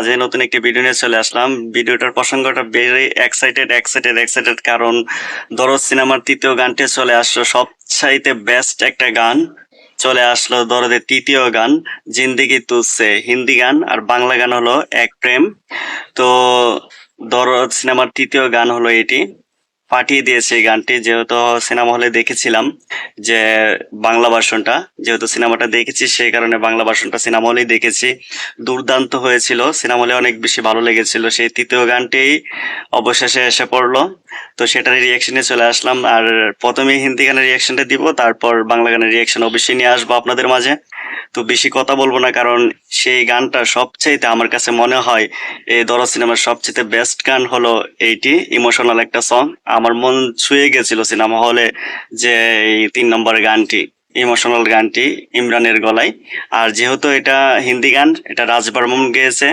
যে নতুন একটি ভিডিও নিয়ে চলে আসলাম। ভিডিওটার প্রসঙ্গটা ভেরি এক্সাইটেড কারণ দরদ সিনেমার তৃতীয় গানটি চলে আসলো। সবচাইতে বেস্ট একটা গান চলে আসলো, দরদের তৃতীয় গান জিন্দেগি তুঝসে। হিন্দি গান আর বাংলা গান হলো এক প্রেম। তো দরদ সিনেমার তৃতীয় গান হলো এটি। পাঠিয়ে দিয়েছে এই গানটি, যেহেতু সিনেমা হলে দেখেছিলাম যে বাংলা ভার্সনটা, যেহেতু সিনেমাটা দেখেছি সেই কারণে বাংলা ভার্সনটা সিনেমা হলেই দেখেছি। দুর্দান্ত হয়েছিল, সিনেমা হলে অনেক বেশি ভালো লেগেছিল। সেই তৃতীয় গানটি অবশেষে এসে পড়লো, তো সেটার রিয়াকশনে চলে আসলাম। আর প্রথমে হিন্দি গানের রিয়াকশনটা দিব, তারপর বাংলা গানের রিয়াকশন অবশ্যই নিয়ে আসবো আপনাদের মাঝে। তো বেশি কথা বলবো না, কারণ সেই গানটা সবচাইতে আমার কাছে মনে হয় এই দরদ সিনেমার সবচেয়ে বেস্ট গান হলো এইটি। ইমোশনাল একটা সং, আমার মন ছুঁয়ে গেছিল সিনেমা হলে যে এই 3 নম্বর গানটি, ইমোশনাল গানটি ইমরানের গলায়। আর যেহেতু এটা হিন্দি গান, এটা রাজ বর্মন গেয়েছে,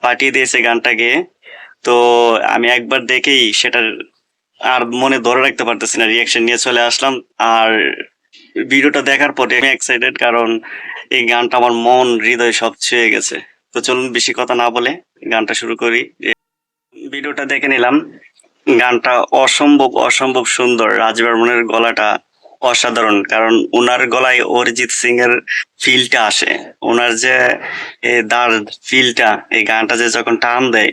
পাঠিয়ে দিয়েছে গানটা গেয়ে। তো আমি একবার দেখেই সেটার আর মনে ধরে রাখতে পারতেছি না, রিয়াকশন নিয়ে চলে আসলাম। আর ভিডিওটা দেখার পরে আমি এক্সাইটেড, কারণ এই গানটা আমার মন হৃদয় সব ছুঁয়ে গেছে। তো চলুন বেশি কথা না বলে গানটা শুরু করি। ভিডিওটা দেখে নিলাম। গানটা অসম্ভব সুন্দর। রাজ বর্মনের গলাটা অসাধারণ, কারণ ওনার গলায় অরিজিৎ সিং এর ফিলটা আসে। ওনার যে দার ফিলটা, এই গানটা যে যখন টান দেয়,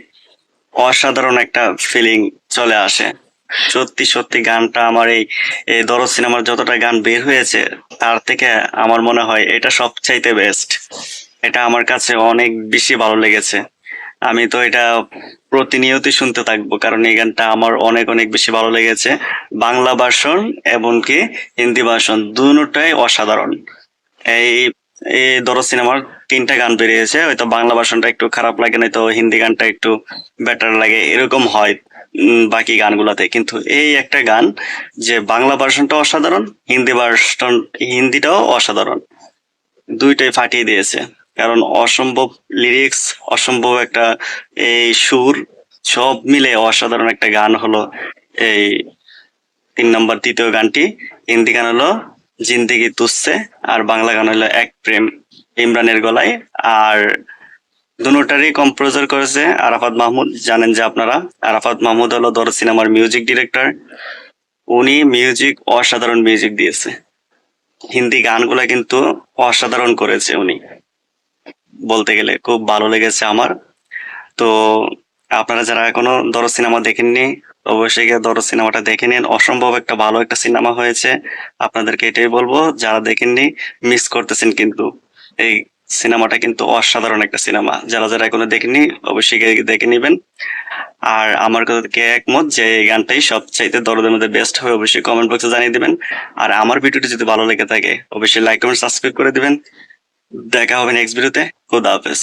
অসাধারণ একটা ফিলিং চলে আসে। সত্যি গানটা আমার এই দরদ সিনেমার যতটা গান বের হয়েছে তার থেকে আমার মনে হয় এটা সবচাইতে বেস্ট। এটা আমার কাছে অনেক বেশি ভালো লেগেছে। আমি তো এটা প্রতিনিয়তই শুনতে থাকবো, কারণ এই গানটা আমার অনেক বেশি ভালো লেগেছে। বাংলা ভার্সন এমনকি হিন্দি ভার্সন দুটোটাই অসাধারণ। এই এই দরদ সিনেমার 3টা গান বেরিয়েছে, হয়তো বাংলা ভার্সনটা একটু খারাপ লাগে, না তো হিন্দি গানটা একটু বেটার লাগে, এরকম হয় বাকি গানগুলাতে। কিন্তু এই একটা গান যে বাংলা ভার্সনটা অসাধারণ, হিন্দিটাও অসাধারণ, দুইটাই ফাটিয়ে দিয়েছে। কারণ অসম্ভব লিরিক্স, অসম্ভব একটা এই সুর, সব মিলে অসাধারণ একটা গান হলো এই 3 নম্বর তৃতীয় গানটি। হিন্দি গান হলো জিন্দেগি তুঝসে, আর বাংলা গান হলো এক প্রেম, ইমরানের গলায়। আর দুটারই কম্পোজার করেছে আরাফাত মাহমুদ। জানেন যে আপনারা, আরাফাত মাহমুদ হলো দরদ সিনেমার মিউজিক ডিরেক্টর। উনি অসাধারণ মিউজিক দিয়েছে। হিন্দি গানগুলা কিন্তু অসাধারণ করেছে উনি, বলতে গেলে খুব ভালো লেগেছে আমার। তো আপনারা যারা এখনো দরদ সিনেমা দেখেননি, অবশ্যই গিয়ে দরদ সিনেমাটা দেখে নিন। অসম্ভব একটা ভালো একটা সিনেমা হয়েছে। আপনাদেরকে এটাই বলবো, যারা দেখেননি মিস করতেছেন কিন্তু। এই সিনেমাটা কিন্তু অসাধারণ একটা সিনেমা, যারা এখনো দেখেননি অবশ্যই গিয়ে দেখে নিবেন। আর আমার কথাকে একমত যে এই গানটাই সবচাইতে দরদের মধ্যে বেস্ট হবে, অবশ্যই কমেন্ট বক্সে জানিয়ে দিবেন। আর আমার ভিডিওটি যদি ভালো লেগে থাকে অবশ্যই লাইক কমেন্ট সাবস্ক্রাইব করে দিবেন। দেখা হবে নেক্সট ভিডিওতে। খোদা হাফেজ।